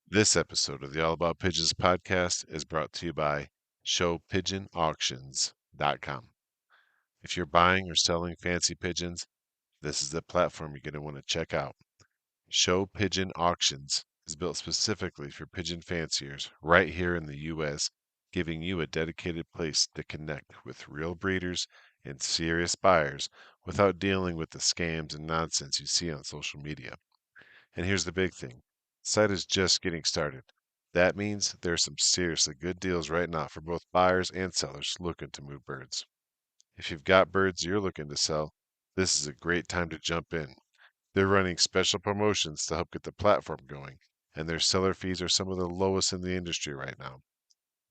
This episode of the All About Pigeons podcast is brought to you by ShowPigeonAuctions.com. If you're buying or selling fancy pigeons, this is the platform you're going to want to check out. Show Pigeon Auctions is built specifically for pigeon fanciers right here in the U.S., giving you a dedicated place to connect with real breeders and serious buyers without dealing with the scams and nonsense you see on social media. And here's the big thing. The site is just getting started. That means there's some seriously good deals right now for both buyers and sellers looking to move birds. If you've got birds you're looking to sell, this is a great time to jump in. They're running special promotions to help get the platform going, and their seller fees are some of the lowest in the industry right now.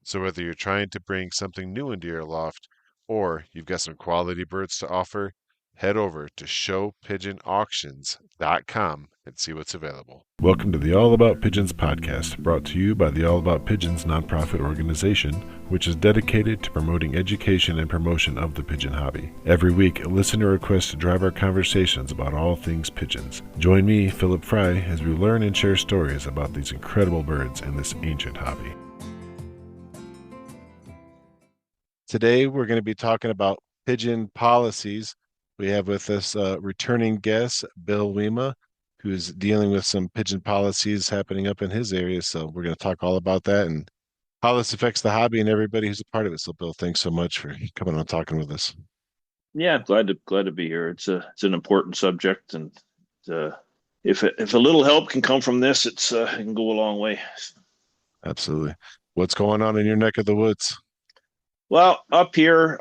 So whether you're trying to bring something new into your loft or you've got some quality birds to offer, head over to showpigeonauctions.com and see what's available. Welcome to the All About Pigeons podcast, brought to you by the All About Pigeons nonprofit organization, which is dedicated to promoting education and promotion of the pigeon hobby. Every week, a listener requests to drive our conversations about all things pigeons. Join me, Philip Fry, as we learn and share stories about these incredible birds in this ancient hobby. Today, we're going to be talking about pigeon policies. We have with us returning guest, Bill Weima, who's dealing with some pigeon policies happening up in his area. So we're going to talk all about that and how this affects the hobby and everybody who's a part of it. So, Bill, thanks so much for coming on and talking with us. Yeah, glad to be here. It's an important subject, and if a little help can come from this, it can go a long way. Absolutely. What's going on in your neck of the woods? Well, up here,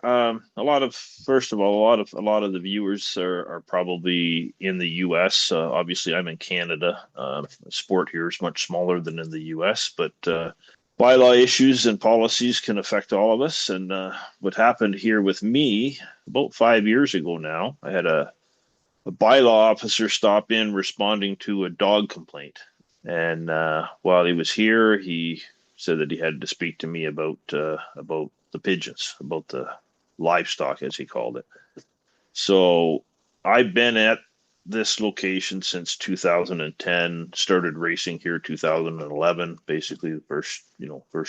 first of all, a lot of the viewers are probably in the U.S. Obviously, I'm in Canada. The sport here is much smaller than in the U.S., but bylaw issues and policies can affect all of us. And what happened here with me about 5 years ago now, I had a bylaw officer stop in responding to a dog complaint. And while he was here, he said that he had to speak to me about the pigeons, about the livestock, as he called it. So I've been at this location since 2010, started racing here 2011. Basically, the first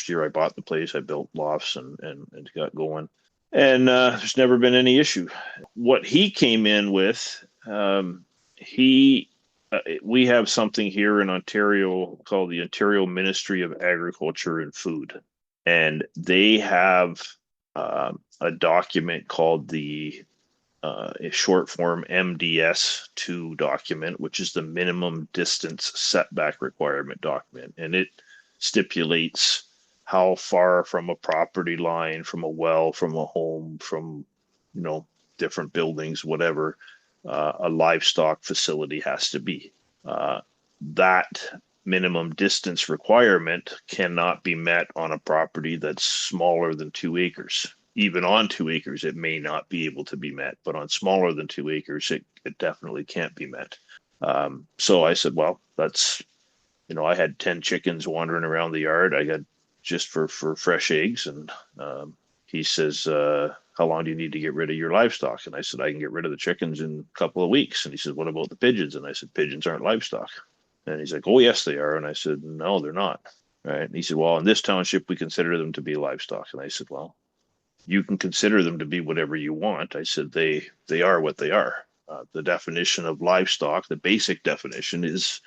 year I bought the place, I built lofts and got going. And there's never been any issue. What he came in with, we have something here in Ontario called the Ontario Ministry of Agriculture and Food. And they have a document called the short form MDS2 document, which is the minimum distance setback requirement document. And it stipulates how far from a property line, from a well, from a home, from, different buildings, whatever, a livestock facility has to be. That minimum distance requirement cannot be met on a property that's smaller than 2 acres. Even on 2 acres, it may not be able to be met, but on smaller than 2 acres, it definitely can't be met. So I said, well, that's, I had 10 chickens wandering around the yard. I got just for fresh eggs. And he says, how long do you need to get rid of your livestock? And I said, I can get rid of the chickens in a couple of weeks. And he said, what about the pigeons? And I said, pigeons aren't livestock. And he's like, oh, yes, they are. And I said, no, they're not. Right. And he said, well, in this township, we consider them to be livestock. And I said, well, you can consider them to be whatever you want. I said, they are what they are. The definition of livestock, the basic definition, is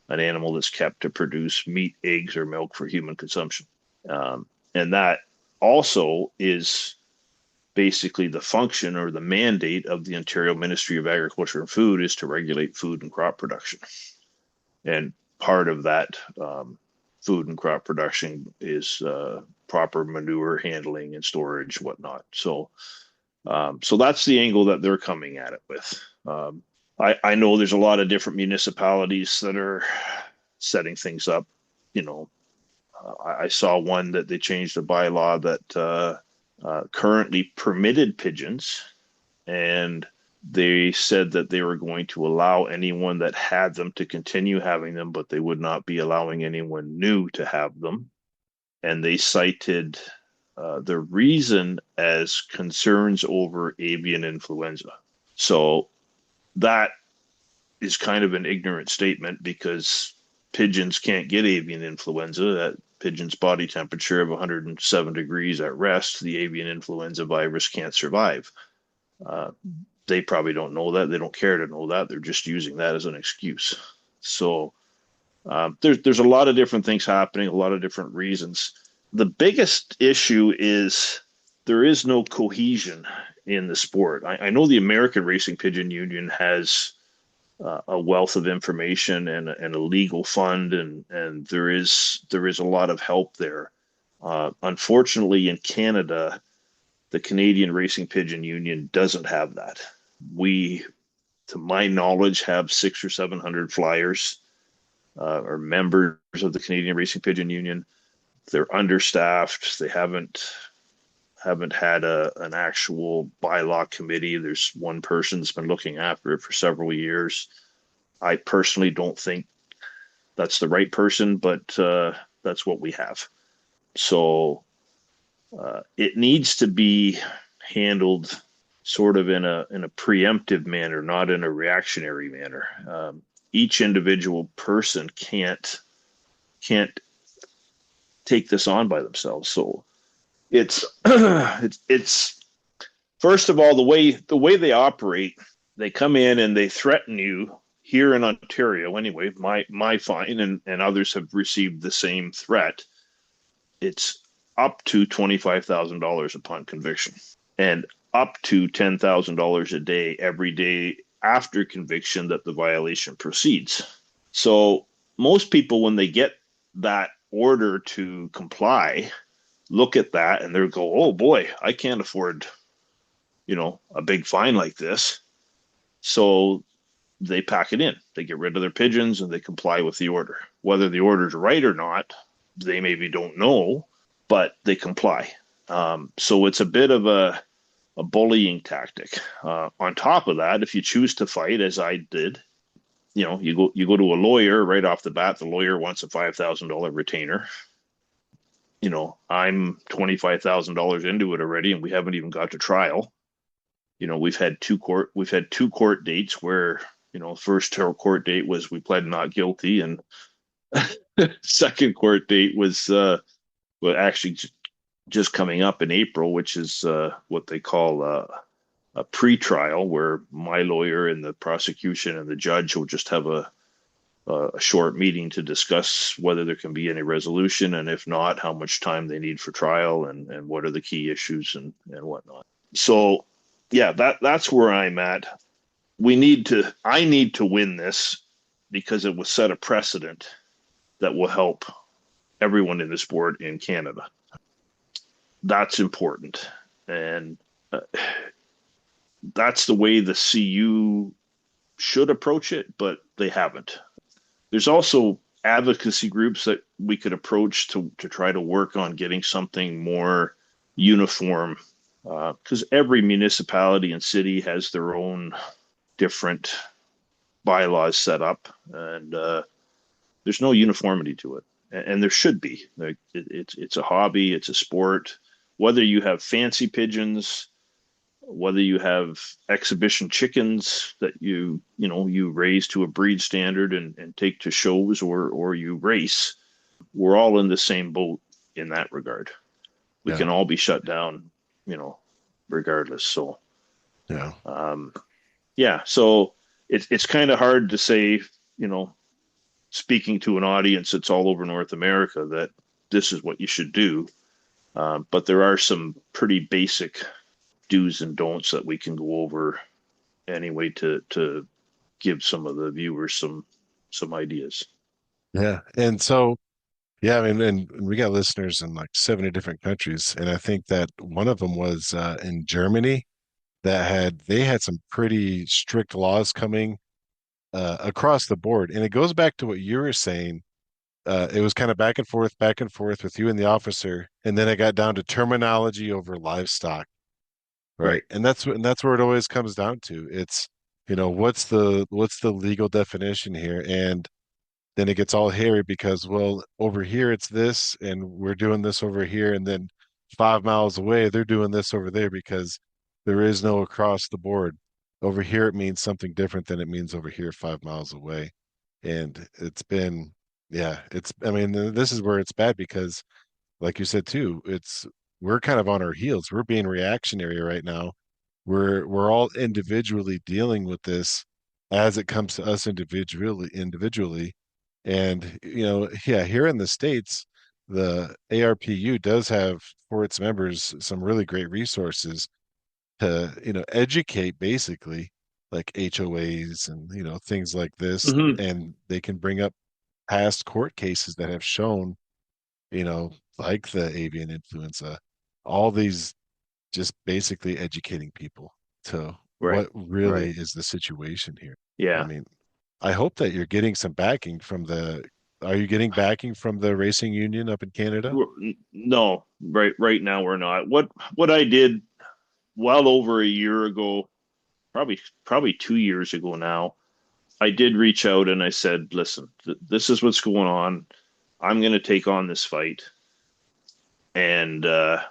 an animal that's kept to produce meat, eggs, or milk for human consumption. And that also is basically the function or the mandate of the Ontario Ministry of Agriculture and Food, is to regulate food and crop production. And part of that food and crop production is proper manure handling and storage, whatnot. So that's the angle that they're coming at it with. I know there's a lot of different municipalities that are setting things up. I saw one that they changed a bylaw that currently permitted pigeons, and they said that they were going to allow anyone that had them to continue having them, but they would not be allowing anyone new to have them. And they cited the reason as concerns over avian influenza. So that is kind of an ignorant statement, because pigeons can't get avian influenza. That pigeon's body temperature of 107 degrees at rest, the avian influenza virus can't survive. Uh, they probably don't know that. They don't care to know that. They're just using that as an excuse. So there's a lot of different things happening, a lot of different reasons. The biggest issue is there is no cohesion in the sport. I know the American Racing Pigeon Union has a wealth of information and a legal fund, and there is a lot of help there. Unfortunately, in Canada, the Canadian Racing Pigeon Union doesn't have that. We, to my knowledge, have 600 or 700 flyers or members of the Canadian Racing Pigeon Union. They're understaffed. They haven't had an actual bylaw committee. There's one person that's been looking after it for several years. I personally don't think that's the right person, but that's what we have. So it needs to be handled sort of in a preemptive manner, not in a reactionary manner. Each individual person can't take this on by themselves. So it's it's first of all the way they operate. They come in and they threaten you here in Ontario. Anyway, my fine and others have received the same threat. It's up to $25,000 upon conviction, and up to $10,000 a day every day after conviction that the violation proceeds. So most people, when they get that order to comply, look at that and they'll go, "Oh boy, I can't afford, a big fine like this." So they pack it in. They get rid of their pigeons and they comply with the order. Whether the order's right or not, they maybe don't know, but they comply. So it's a bit of a bullying tactic. On top of that, if you choose to fight, as I did, you go to a lawyer right off the bat. The lawyer wants a $5,000 retainer. I'm $25,000 into it already, and we haven't even got to trial. We've had two court dates where first court date was we pled not guilty, and second court date was well, actually just coming up in April, which is what they call a pre-trial, where my lawyer and the prosecution and the judge will just have a short meeting to discuss whether there can be any resolution, and if not, how much time they need for trial, and what are the key issues and whatnot. So, yeah, that's where I'm at. I need to win this because it will set a precedent that will help everyone in the sport in Canada. That's important. And that's the way the CU should approach it, but they haven't. There's also advocacy groups that we could approach to try to work on getting something more uniform, because every municipality and city has their own different bylaws set up, and there's no uniformity to it, and there should be. It's a hobby, it's a sport. Whether you have fancy pigeons, whether you have exhibition chickens that you raise to a breed standard and take to shows, or you race, we're all in the same boat in that regard. We Yeah. can all be shut down, regardless. So Yeah. yeah, so it's kind of hard to say, speaking to an audience that's all over North America, that this is what you should do. But there are some pretty basic do's and don'ts that we can go over anyway to give some of the viewers some ideas. Yeah. And so, yeah, I mean, and we got listeners in like 70 different countries. And I think that one of them was in Germany that they had some pretty strict laws coming across the board. And it goes back to what you were saying. It was kind of back and forth with you and the officer. And then it got down to terminology over livestock. Right. Right. And that's where it always comes down to. It's, what's the legal definition here? And then it gets all hairy because, well, over here it's this, and we're doing this over here, and then 5 miles away they're doing this over there because there is no across the board. Over here it means something different than it means over here 5 miles away. And it's been Yeah, I mean, this is where it's bad because, like you said too, we're kind of on our heels. We're being reactionary right now. We're all individually dealing with this as it comes to us individually. And, yeah, here in the States, the ARPU does have for its members some really great resources to, educate basically like HOAs and, things like this. Hmm. And they can bring up past court cases that have shown, like the avian influenza, all these just basically educating people to Right. what really Right. is the situation here. I Yeah. mean, I hope that you're getting some backing are you getting backing from the racing union up in Canada? No, right now we're not. What I did well over a year ago, probably 2 years ago now, I did reach out and I said, listen, this is what's going on. I'm going to take on this fight. And I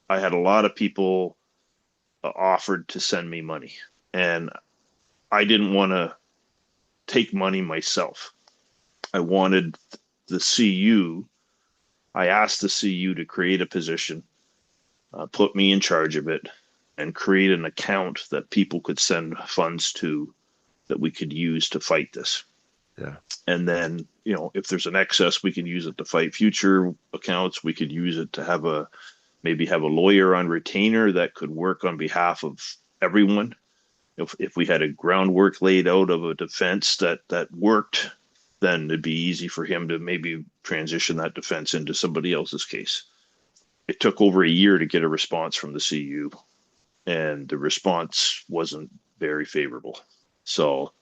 had a lot of people offered to send me money. And I didn't want to take money myself. I wanted the CU. I asked the CU to create a position, put me in charge of it, and create an account that people could send funds to that we could use to fight this. Yeah. And then, if there's an excess, we can use it to fight future accounts. We could use it to maybe have a lawyer on retainer that could work on behalf of everyone. If we had a groundwork laid out of a defense that worked, then it'd be easy for him to maybe transition that defense into somebody else's case. It took over a year to get a response from the CU, and the response wasn't very favorable. So,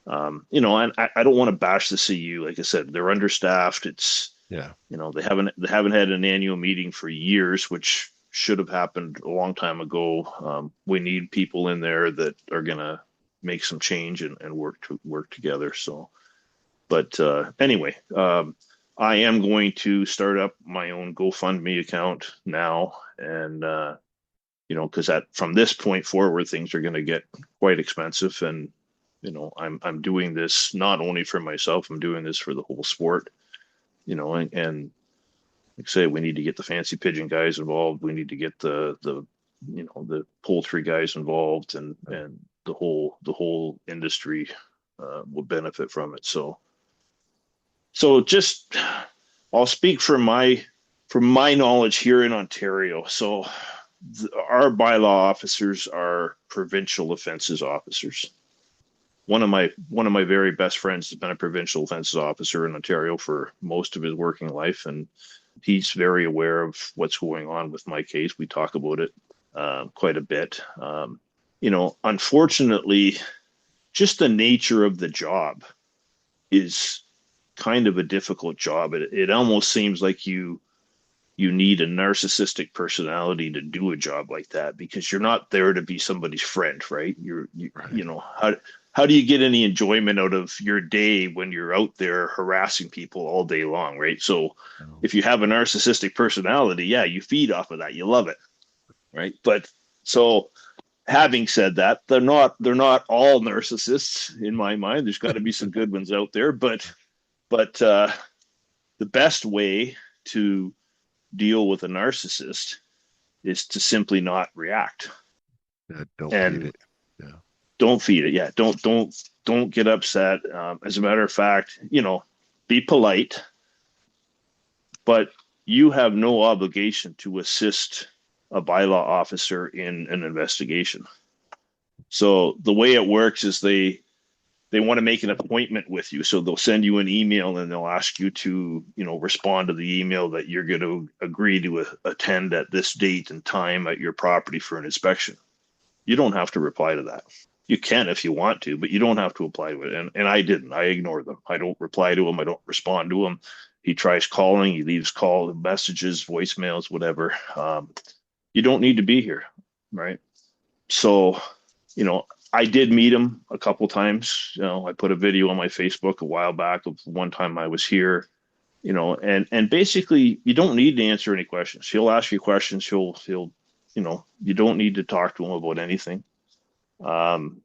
and I don't want to bash the CU. Like I said, they're understaffed. It's Yeah. they haven't had an annual meeting for years, which should have happened a long time ago. We need people in there that are gonna make some change and work together. So, but anyway, I am going to start up my own GoFundMe account now, and because that from this point forward, things are going to get quite expensive, and I'm doing this not only for myself, I'm doing this for the whole sport. And like I say, we need to get the fancy pigeon guys involved. We need to get the poultry guys involved, and the whole industry will benefit from it. So just I'll speak from my knowledge here in Ontario. So our bylaw officers are provincial offenses officers. One of my very best friends has been a provincial offenses officer in Ontario for most of his working life, and he's very aware of what's going on with my case. We talk about it quite a bit. Unfortunately, just the nature of the job is kind of a difficult job. It almost seems like you need a narcissistic personality to do a job like that, because you're not there to be somebody's friend, right? Right. How do you get any enjoyment out of your day when you're out there harassing people all day long, right? So No. if you have a narcissistic personality, yeah, you feed off of that. You love it, right? But so having said that, they're not all narcissists in my mind. There's got to be some good ones out there, but the best way to deal with a narcissist is to simply not react Yeah, don't feed and it. Yeah. don't feed it. Yeah, don't get upset. As a matter of fact, be polite, but you have no obligation to assist a bylaw officer in an investigation. So the way it works is they want to make an appointment with you. So they'll send you an email and they'll ask you to, respond to the email that you're going to agree to attend at this date and time at your property for an inspection. You don't have to reply to that. You can if you want to, but you don't have to apply to it. And I didn't. I ignore them. I don't reply to them. I don't respond to them. He tries calling. He leaves call messages, voicemails, whatever. You don't need to be here, right? So, you know, I did meet him a couple times. I put a video on my Facebook a while back of one time I was here. And basically, you don't need to answer any questions. He'll ask you questions. You don't need to talk to him about anything. Um,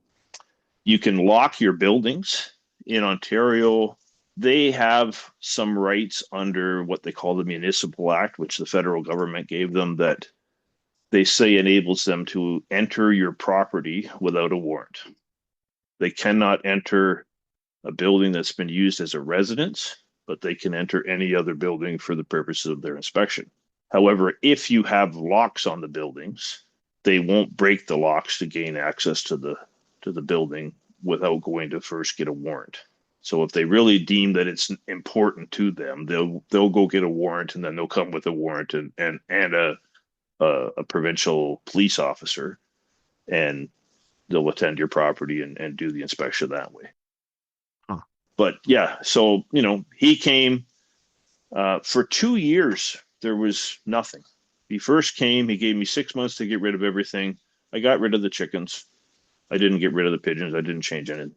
you can lock your buildings in Ontario. they have some rights under what they call the Municipal Act, which the federal government gave them, that they say enables them to enter your property without a warrant. They cannot enter a building that's been used as a residence, but they can enter any other building for the purposes of their inspection. However, if you have locks on the buildings, they won't break the locks to gain access to the building without going to first get a warrant. So if they really deem that it's important to them, they'll go get a warrant, and then they'll come with a warrant and a provincial police officer, and they'll attend your property and do the inspection that way. Huh. But yeah, so he came for 2 years. There was nothing. He first came. He gave me 6 months to get rid of everything. I got rid of the chickens. I didn't get rid of the pigeons. I didn't change anything.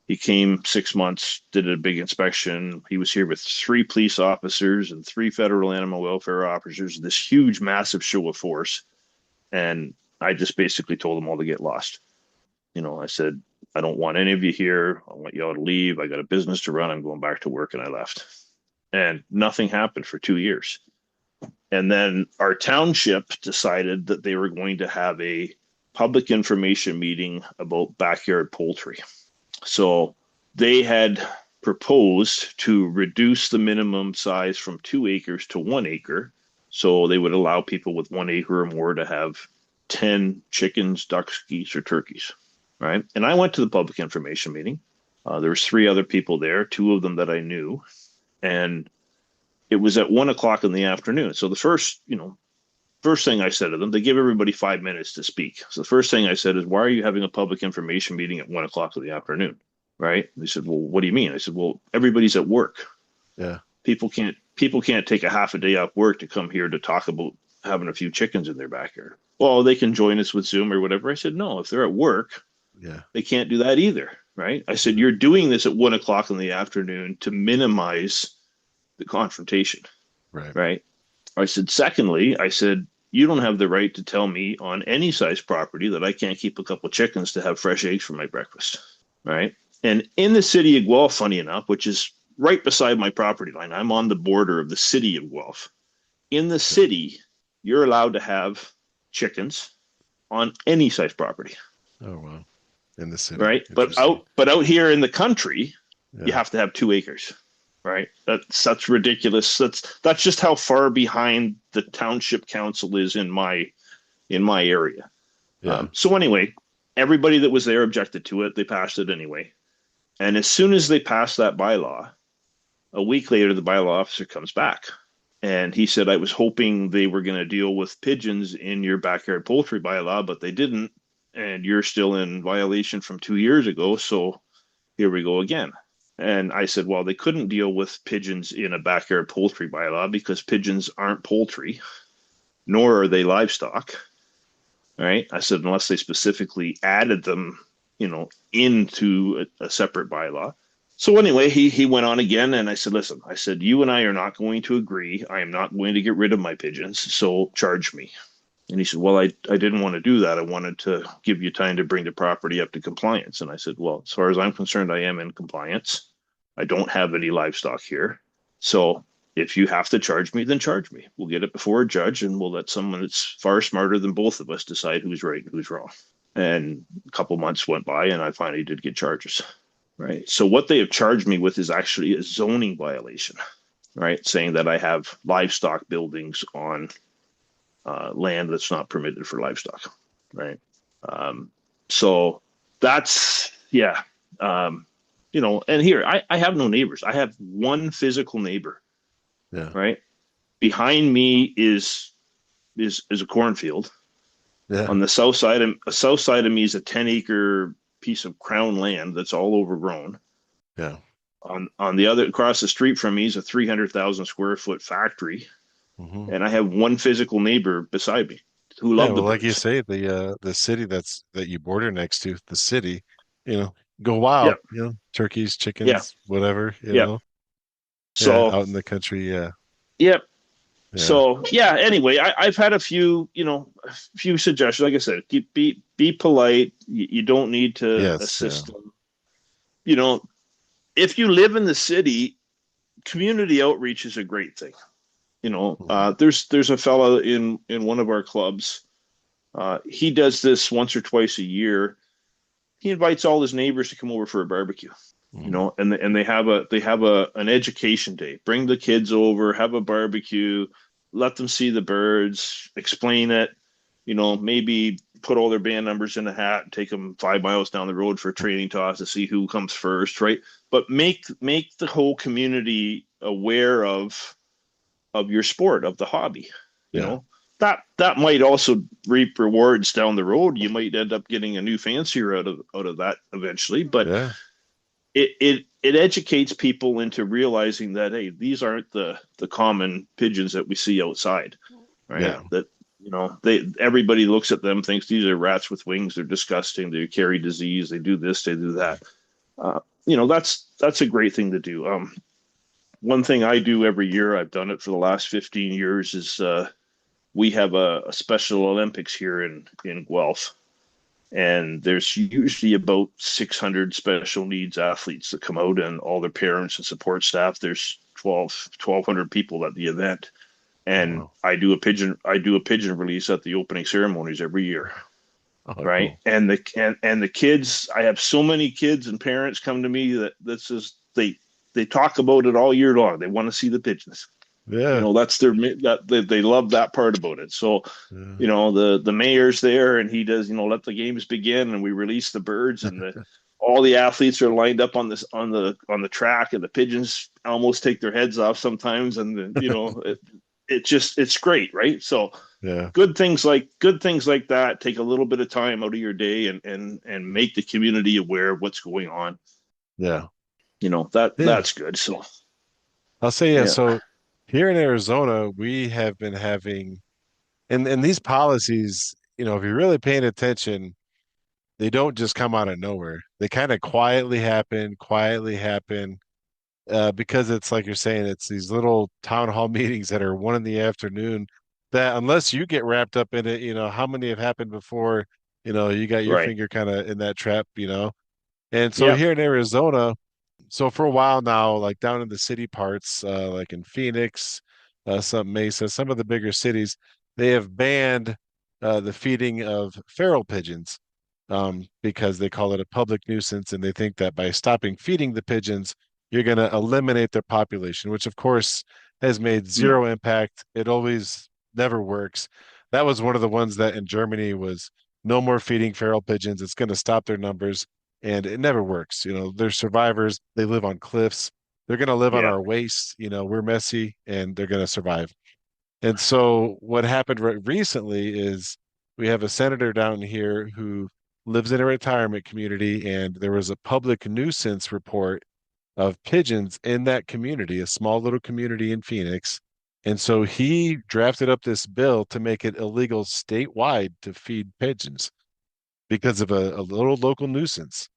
He came 6 months, did a big inspection. He was here with 3 police officers and 3 federal animal welfare officers, this huge, massive show of force. And I just basically told them all to get lost. I said, I don't want any of you here. I want you all to leave. I got a business to run. I'm going back to work. And I left. And nothing happened for 2 years. And then our township decided that they were going to have a public information meeting about backyard poultry. So they had proposed to reduce the minimum size from 2 acres to 1 acre. So they would allow people with 1 acre or more to have 10 chickens, ducks, geese, or turkeys. Right. And I went to the public information meeting. There was 3 other people there, 2 of them that I knew. And it was at 1:00 in the afternoon. So the first thing I said to them, they give everybody 5 minutes to speak. So the first thing I said is, why are you having a public information meeting at 1:00 in the afternoon? Right. They said, well, what do you mean? I said, well, everybody's at work. Yeah. People can't take a half a day off work to come here to talk about having a few chickens in their backyard. Well, they can join us with Zoom or whatever. I said, no, if they're at work, they can't do that either. Right. I said, you're doing this at 1:00 in the afternoon to minimize the confrontation. Right. I said, secondly, you don't have the right to tell me on any size property that I can't keep a couple of chickens to have fresh eggs for my breakfast. Right. And in the city of Guelph, funny enough, which is right beside my property line, I'm on the border of the city of Guelph. In the city, you're allowed to have chickens on any size property. Oh, wow. In the city. Right. But out here in the country, you have to have 2 acres. Right. That's ridiculous. That's just how far behind the township council is in my area. Yeah. So anyway, everybody that was there objected to it. They passed it anyway. And as soon as they passed that bylaw, a week later, the bylaw officer comes back. And he said, I was hoping they were going to deal with pigeons in your backyard poultry bylaw, but they didn't. And you're still in violation from 2 years ago. So here we go again. And I said, well, they couldn't deal with pigeons in a backyard poultry bylaw because pigeons aren't poultry, nor are they livestock. Right. I said, unless they specifically added them, into a separate bylaw. So anyway, he went on again, and I said, listen, you and I are not going to agree. I am not going to get rid of my pigeons, so charge me. And he said, well, I didn't want to do that. I wanted to give you time to bring the property up to compliance. And I said, well, as far as I'm concerned, I am in compliance. I don't have any livestock here. So if you have to charge me, then charge me. We'll get it before a judge, and we'll let someone that's far smarter than both of us decide who's right and who's wrong. And a couple months went by, and I finally did get charges. Right. So what they have charged me with is actually a zoning violation. Right. Saying that I have livestock buildings on land that's not permitted for livestock. Right. So that's, and here I have no neighbors. I have one physical neighbor. Yeah. Right. Behind me is a cornfield. Yeah. On the south side of me is a 10-acre piece of crown land that's all overgrown. Yeah. On the other, across the street from me is a 300,000 square foot factory. Mm-hmm. And I have one physical neighbor beside me who love the birds. Like you say, the city that you border next to, the city, go wild. Yep. Turkeys, chickens, whatever. So out in the country, Yep. Yeah. So anyway, I've had a few suggestions. Like I said, be polite. You don't need to assist them. if you live in the city, community outreach is a great thing. Mhm. There's a fella in one of our clubs. He does this once or twice a year. He invites all his neighbors to come over for a barbecue. Mhm. And they have a an education day. Bring the kids over, have a barbecue, let them see the birds, explain it. Maybe put all their band numbers in a hat and take them 5 miles down the road for a training toss to see who comes first, right? But make the whole community aware of your sport, of the hobby. You Yeah. know, that might also reap rewards down the road. You might end up getting a new fancier out of that eventually, but Yeah. it educates people into realizing that, hey, these aren't the common pigeons that we see outside, right? Yeah. That they everybody looks at them, thinks these are rats with wings, they're disgusting, they carry disease, they do this, they do that. That's a great thing to do. One thing I do every year, I've done it for the last 15 years, is we have a Special Olympics here in Guelph, and there's usually about 600 special needs athletes that come out, and all their parents and support staff. There's 1,200 people at the event, Oh, and wow. I do a pigeon release at the opening ceremonies every year, Oh, right? cool. And the kids, I have so many kids and parents come to me that this is they talk about it all year long. They want to see the pigeons. Yeah. That's that they love that part about it. So Yeah. the mayor's there, and he does, let the games begin, and we release the birds, and the all the athletes are lined up on the track, and the pigeons almost take their heads off sometimes, and it's great, right? So Yeah. good things like that take a little bit of time out of your day, and make the community aware of what's going on. Yeah. Yeah. That's good. So I'll say, yeah. yeah. So here in Arizona, we have been having, and these policies, if you're really paying attention, they don't just come out of nowhere. They kind of quietly happen, because it's like you're saying, it's these little town hall meetings that are 1 in the afternoon that unless you get wrapped up in it, how many have happened before, you got your Right. finger kind of in that trap. And so Yeah. here in Arizona, so for a while now, like down in the city parts, like in Phoenix, some Mesa, some of the bigger cities, they have banned the feeding of feral pigeons, because they call it a public nuisance, and they think that by stopping feeding the pigeons, you're going to eliminate their population, which of course has made No. zero impact. It always never works. That was one of the ones that in Germany was no more feeding feral pigeons. It's going to stop their numbers, and it never works. They're survivors. They live on cliffs. They're going to live on Yeah. our waste. We're messy, and they're going to survive. And so what happened recently is we have a senator down here who lives in a retirement community, and there was a public nuisance report of pigeons in that community, a small little community in Phoenix. And so he drafted up this bill to make it illegal statewide to feed pigeons because of a little local nuisance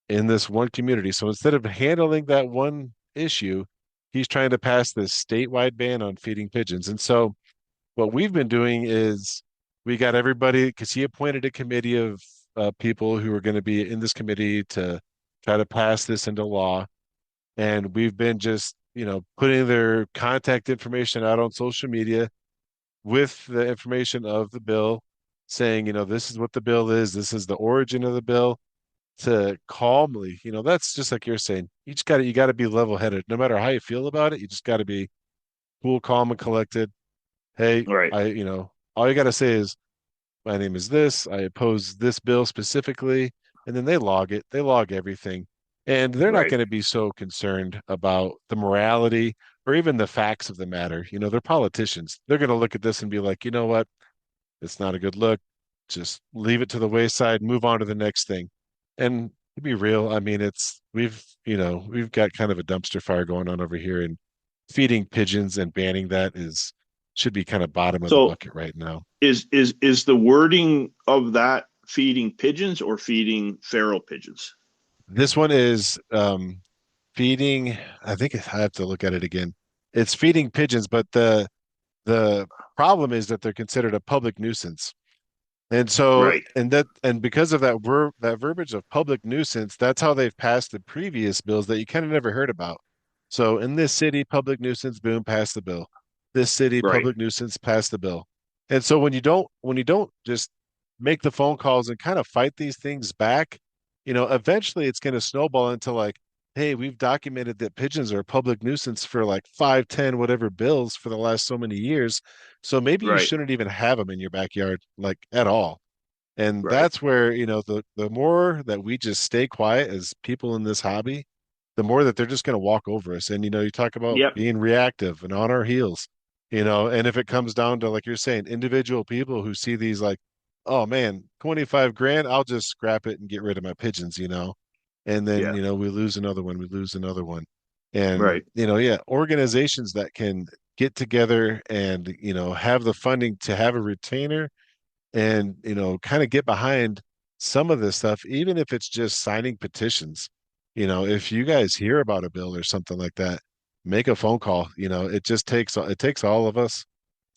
in this one community. So instead of handling that one issue, he's trying to pass this statewide ban on feeding pigeons. And so what we've been doing is we got everybody, because he appointed a committee of people who are going to be in this committee to try to pass this into law. And we've been just, putting their contact information out on social media with the information of the bill, saying, this is what the bill is, this is the origin of the bill, to calmly, that's just like you're saying. You got to be level headed. No matter how you feel about it, you just got to be cool, calm, and collected. Hey, Right. all you got to say is, my name is this, I oppose this bill specifically, and then they log it. They log everything. And they're not Right. going to be so concerned about the morality or even the facts of the matter. They're politicians. They're going to look at this and be like, you know what? It's not a good look. Just leave it to the wayside, move on to the next thing. And to be real, I mean, we've got kind of a dumpster fire going on over here, and feeding pigeons and banning that should be kind of bottom of the So bucket right now. is the wording of that feeding pigeons or feeding feral pigeons? This one is feeding, I think I have to look at it again. It's feeding pigeons, but the problem is that they're considered a public nuisance. And so, Right. and because of that verbiage of public nuisance, that's how they've passed the previous bills that you kind of never heard about. So in this city, public nuisance, boom, pass the bill. This city, Right. public nuisance, pass the bill. And so when you don't just make the phone calls and kind of fight these things back, eventually it's going to snowball into like, hey, we've documented that pigeons are a public nuisance for like 5, 10, whatever bills for the last so many years. So maybe you Right. shouldn't even have them in your backyard, like at all. And Right. that's where, the more that we just stay quiet as people in this hobby, the more that they're just going to walk over us. And, you talk about Yep. being reactive and on our heels, and if it comes down to, like you're saying, individual people who see these like, oh man, 25 grand, I'll just scrap it and get rid of my pigeons. And then, Yeah. we lose another one, we lose another one. And, Right. yeah, organizations that can get together and, have the funding to have a retainer and kind of get behind some of this stuff, even if it's just signing petitions. If you guys hear about a bill or something like that, make a phone call. It takes all of us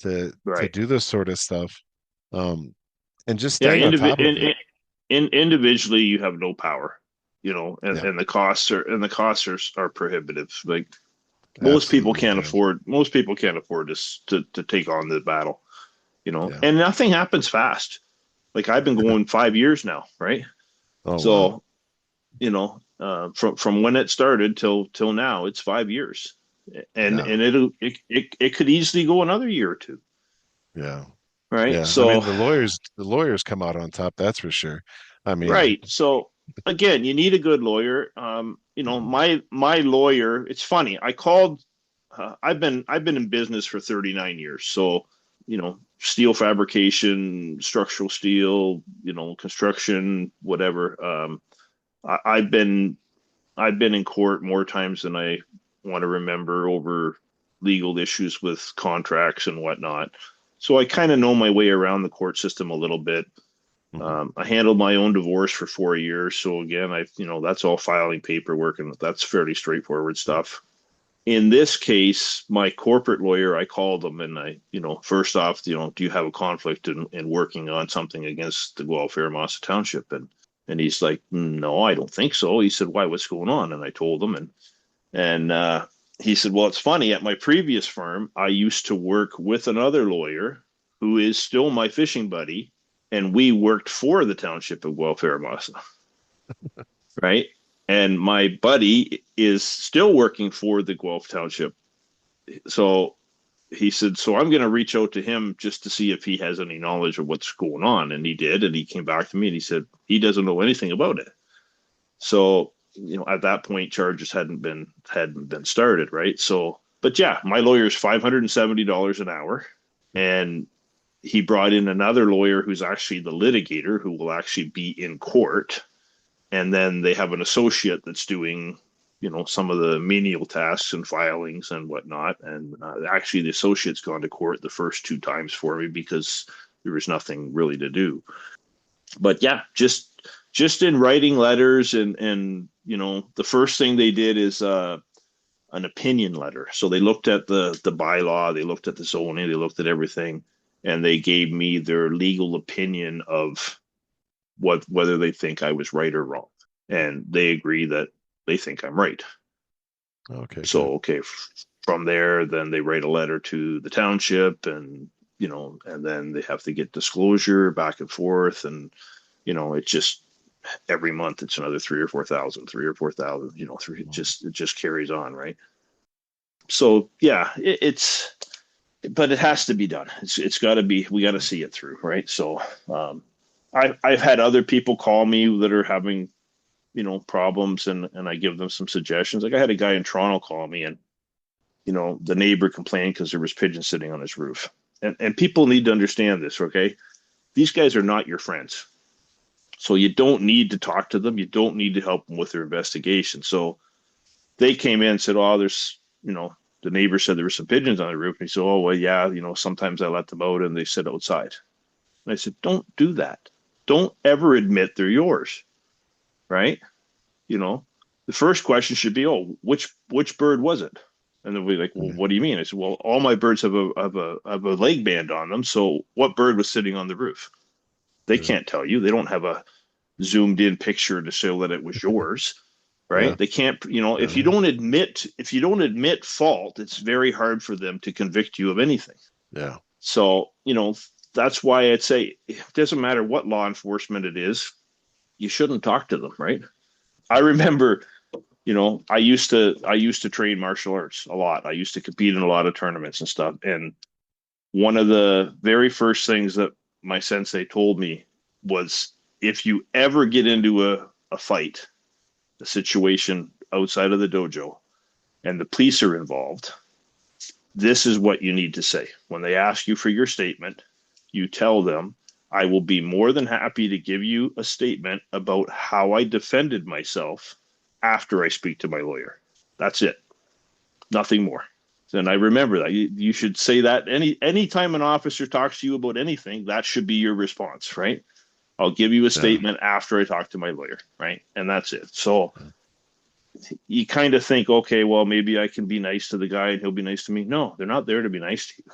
to Right. do this sort of stuff, um and just Yeah. staying on top of it. Individually, you have no power, Yeah, and the costs are prohibitive. Like absolutely, man. most people can't afford to take on the battle, Yeah. and nothing happens fast. Like I've been going 5 years now, right? Oh, wow. So, from when it started till now, it's 5 years, and Yeah. it could easily go another year or two, Yeah. right? Yeah, I So, mean, the lawyers come out on top, that's for sure. I mean, right. So again, you need a good lawyer. My lawyer. It's funny. I called. I've been in business for 39 years. So, steel fabrication, structural steel, construction, whatever. I, I've been I've been in court more times than I want to remember over legal issues with contracts and whatnot. So I kind of know my way around the court system a little bit. mhm. I handled my own divorce for 4 years. So again, that's all filing paperwork and that's fairly straightforward stuff. In this case, my corporate lawyer, I called him and first off, do you have a conflict in working on something against the Guelph Massa Township? And he's like, no, I don't think so. He said, why? What's going on? And I told him, and he said, well, it's funny. At my previous firm, I used to work with another lawyer who is still my fishing buddy, and we worked for the township of Guelph Massa, right? And my buddy is still working for the Guelph Township. So he said, so I'm going to reach out to him just to see if he has any knowledge of what's going on. And he did. And he came back to me and he said, he doesn't know anything about it. So, at that point, charges hadn't been started. Right. So, but yeah, my lawyer is $570 an hour. And he brought in another lawyer who's actually the litigator who will actually be in court, and then they have an associate that's doing some of the menial tasks and filings and whatnot. And actually the associate's gone to court the first two times for me because there was nothing really to do. But yeah, just in writing letters, and the first thing they did is an opinion letter. So they looked at the bylaw, they looked at the zoning, they looked at everything, and they gave me their legal opinion of whether they think I was right or wrong. And they agree that they think I'm right. Okay, good. So, okay, from there, then they write a letter to the township, and then they have to get disclosure back and forth. And, it just, every month it's another 3 or 4 thousand, 3 or 4 thousand, it just carries on. Right. So yeah, but it has to be done. It's got to be, we got to see it through. Right. So, I've had other people call me that are having problems, and I give them some suggestions. Like I had a guy in Toronto call me, and the neighbor complained because there was pigeons sitting on his roof. And people need to understand this, okay? These guys are not your friends. So you don't need to talk to them. You don't need to help them with their investigation. So they came in and said, oh, the neighbor said there were some pigeons on the roof. And he said, oh, well, yeah, sometimes I let them out and they sit outside. And I said, don't do that. Don't ever admit they're yours, right? you know, the first question should be, oh, which bird was it? And they'll be like, well, Yeah. what do you mean? I said, well, all my birds have a leg band on them. So what bird was sitting on the roof? They Right. can't tell you. They don't have a zoomed in picture to show that it was yours, Yeah. right? They can't, if you Yeah. don't admit fault, it's very hard for them to convict you of anything. Yeah. So, that's why I'd say it doesn't matter what law enforcement it is, you shouldn't talk to them, right? I remember, I used to train martial arts a lot. I used to compete in a lot of tournaments and stuff. And one of the very first things that my sensei told me was, if you ever get into a fight, a situation outside of the dojo, and the police are involved, this is what you need to say. When they ask you for your statement, you tell them, I will be more than happy to give you a statement about how I defended myself after I speak to my lawyer. That's it. Nothing more. And I remember that you should say that anytime an officer talks to you about anything, that should be your response, right? I'll give you a Yeah. statement after I talk to my lawyer, right? And that's it. So you kind of think, okay, well, maybe I can be nice to the guy and he'll be nice to me. No, they're not there to be nice to you.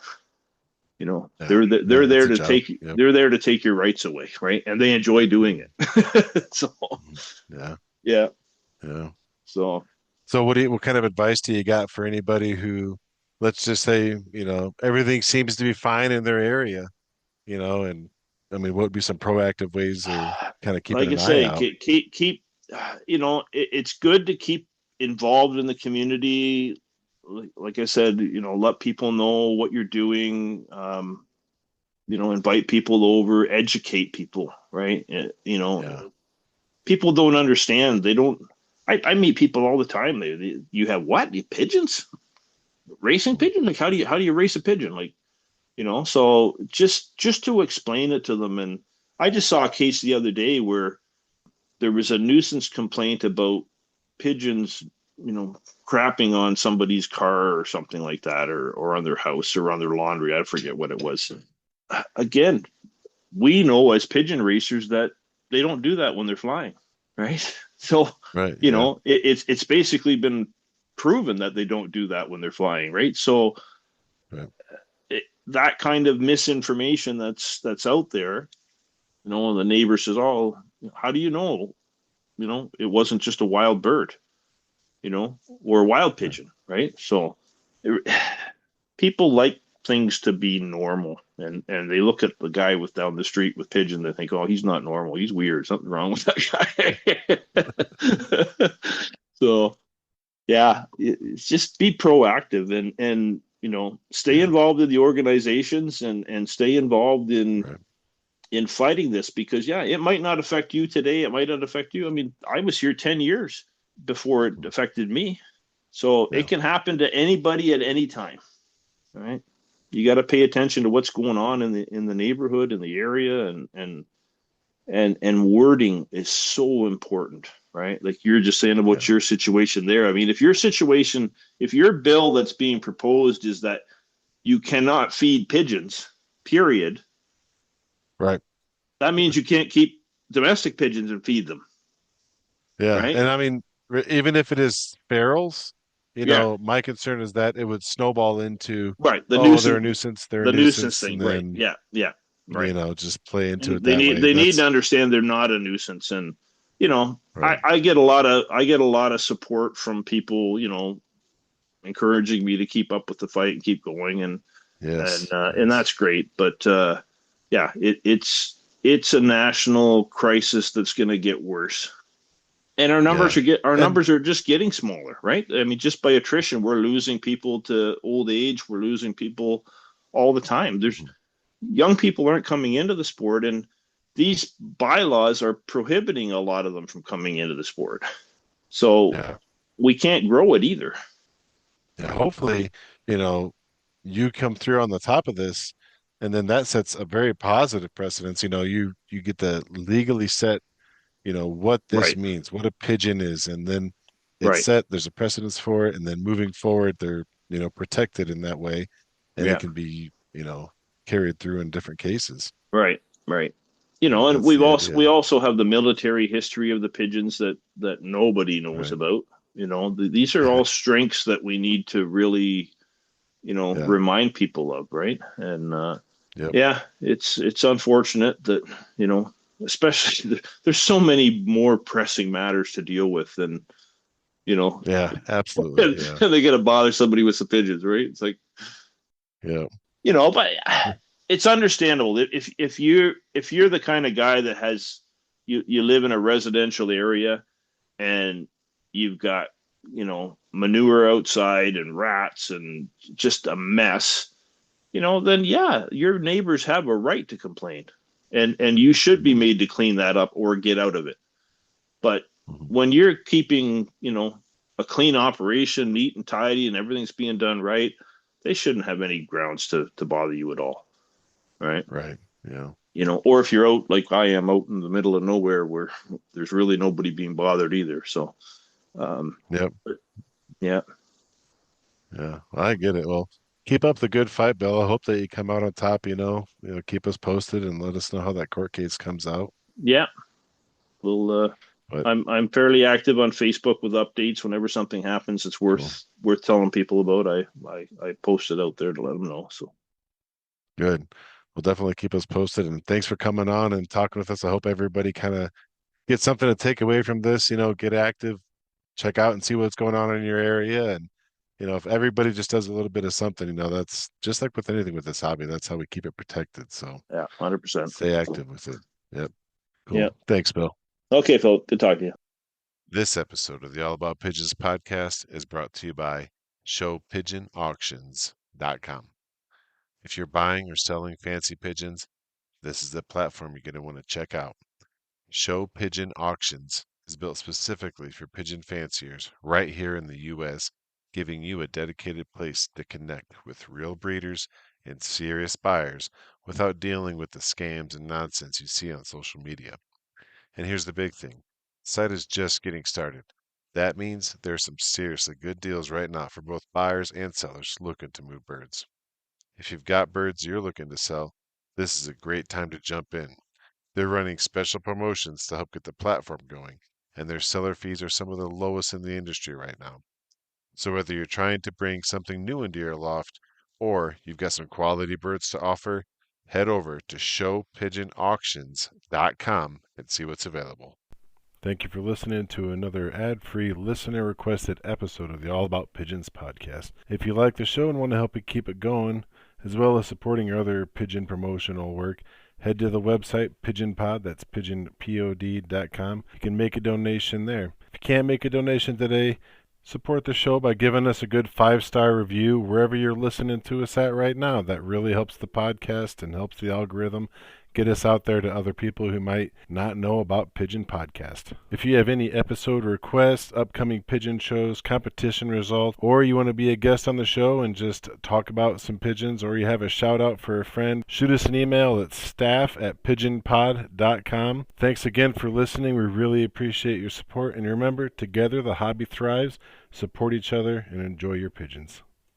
Yeah. They're No, there it's a to job. take Yep. they're there to take your rights away, right? And they enjoy doing Mhm. it. So Mhm. Yeah. yeah, Yeah. so So what kind of advice do you got for anybody who, let's just say, everything seems to be fine in their area, and I mean, what would be some proactive ways they're kind of keeping like I an eye say, out? keep it's good to keep involved in the community. Like I said, let people know what you're doing. Invite people over, educate people, right? Yeah. People don't understand. They don't. I meet people all the time. You have what? You pigeons? Racing pigeon? Like how do you race a pigeon? Like, so just to explain it to them. And I just saw a case the other day where there was a nuisance complaint about pigeons, crapping on somebody's car or something like that, or on their house or on their laundry. I forget what it was. Again, we know as pigeon racers that they don't do that when they're flying, right? So, Right. Yeah. it's basically been proven that they don't do that when they're flying, right? So Right. that kind of misinformation that's out there, and the neighbor says, "Oh, how do you know? It wasn't just a wild bird, or a wild Right. pigeon, right?" So it, people like things to be normal, and they look at the guy with down the street with pigeon, they think, oh, he's not normal, he's weird, something wrong with that guy. So yeah, it's just be proactive, and stay Yeah. involved in the organizations, and stay involved in Right. fighting this, because yeah, it might not affect you today, it might not affect you. I mean, I was here 10 years before it Mhm. affected me, so it Yeah. can happen to anybody at any time. All right. You got to pay attention to what's going on in the neighborhood, in the area, and wording is so important, right? Like you're just saying about Yeah. your situation there. I mean, if your bill that's being proposed is that you cannot feed pigeons, period, Right. that means you can't keep domestic pigeons and feed them, Yeah. right? And I mean, even if it is ferals, Yeah, my concern is that it would snowball into, right. oh, they're a nuisance, they're a The nuisance nuisance, thing, and right? then, Yeah, yeah, right. just play into And it they that need way. they need to That's understand they're not a nuisance. And right. I get a lot of support from people, encouraging me to keep up with the fight and keep going, and Yes. and Yes. that's great. But yeah, it's a national crisis that's going to get worse. And Yeah. our And numbers are just getting smaller, right? I mean, just by attrition, we're losing people to old age. We're losing people all the time. There's mhm. young people aren't coming into the sport, and these bylaws are prohibiting a lot of them from coming into the sport. So Yeah. we can't grow it either. Yeah. Hopefully, you know, you come through on the top of this, and then that sets a very positive precedence. You get to legally set, what this Right, means, what a pigeon is, and then it's right, set, there's a precedence for it, and then moving forward, they're, protected in that way, and it yeah, can be, carried through in different cases. right, right. And That's the we idea. also have the military history of the pigeons that nobody knows Right. about. These are all strengths that we need to really, Yeah. remind people of, right? And Yep. Yeah, it's unfortunate that, especially there's so many more pressing matters to deal with than, you know, Yeah, absolutely. and Yeah. they gotta bother somebody with some pigeons, right? It's like, Yeah. but it's understandable if you're the kind of guy that has you live in a residential area and you've got manure outside and rats and just a mess, then yeah, your neighbors have a right to complain, and you should be Mhm. made to clean that up or get out of it. But Mhm. when you're keeping, a clean operation, neat and tidy, and everything's being done right, they shouldn't have any grounds to bother you at all, right? Right. Yeah. Or if you're out like I am, out in the middle of nowhere where there's really nobody being bothered either. So, um, Yep. yeah, Yeah. I get it. Well, keep up the good fight, Bill. I hope that you come out on top, keep us posted and let us know how that court case comes out. yeah. We'll. But I'm fairly active on Facebook with updates. Whenever something happens, it's cool. worth telling people about. I post it out there to let them know. So Good. Well, definitely keep us posted. And thanks for coming on and talking with us. I hope everybody kind of gets something to take away from this, get active, check out and see what's going on in your area. And, if everybody just does a little bit of something, that's just like with anything with this hobby. That's how we keep it protected. So yeah, 100%. stay active with it. Yep. Yeah. Cool. Thanks, Bill. Okay, Phil. Good talking to you. This episode of the All About Pigeons podcast is brought to you by ShowPigeonAuctions.com. If you're buying or selling fancy pigeons, this is the platform you're going to want to check out. Show Pigeon Auctions is built specifically for pigeon fanciers right here in the U.S., giving you a dedicated place to connect with real breeders and serious buyers without dealing with the scams and nonsense you see on social media. And here's the big thing. The site is just getting started. That means there's some seriously good deals right now for both buyers and sellers looking to move birds. If you've got birds you're looking to sell, this is a great time to jump in. They're running special promotions to help get the platform going, and their seller fees are some of the lowest in the industry right now. So whether you're trying to bring something new into your loft or you've got some quality birds to offer, head over to showpigeonauctions.com and see what's available. Thank you for listening to another ad-free, listener-requested episode of the All About Pigeons podcast. If you like the show and want to help it keep it going, as well as supporting your other pigeon promotional work, head to the website PigeonPod, that's pigeonpod.com. You can make a donation there. If you can't make a donation today, support the show by giving us a good 5-star review wherever you're listening to us at right now. That really helps the podcast and helps the algorithm get us out there to other people who might not know about Pigeon Podcast. If you have any episode requests, upcoming pigeon shows, competition results, or you want to be a guest on the show and just talk about some pigeons, or you have a shout out for a friend, shoot us an email at staff@pigeonpod.com. Thanks again for listening. We really appreciate your support. And remember, together the hobby thrives. Support each other and enjoy your pigeons.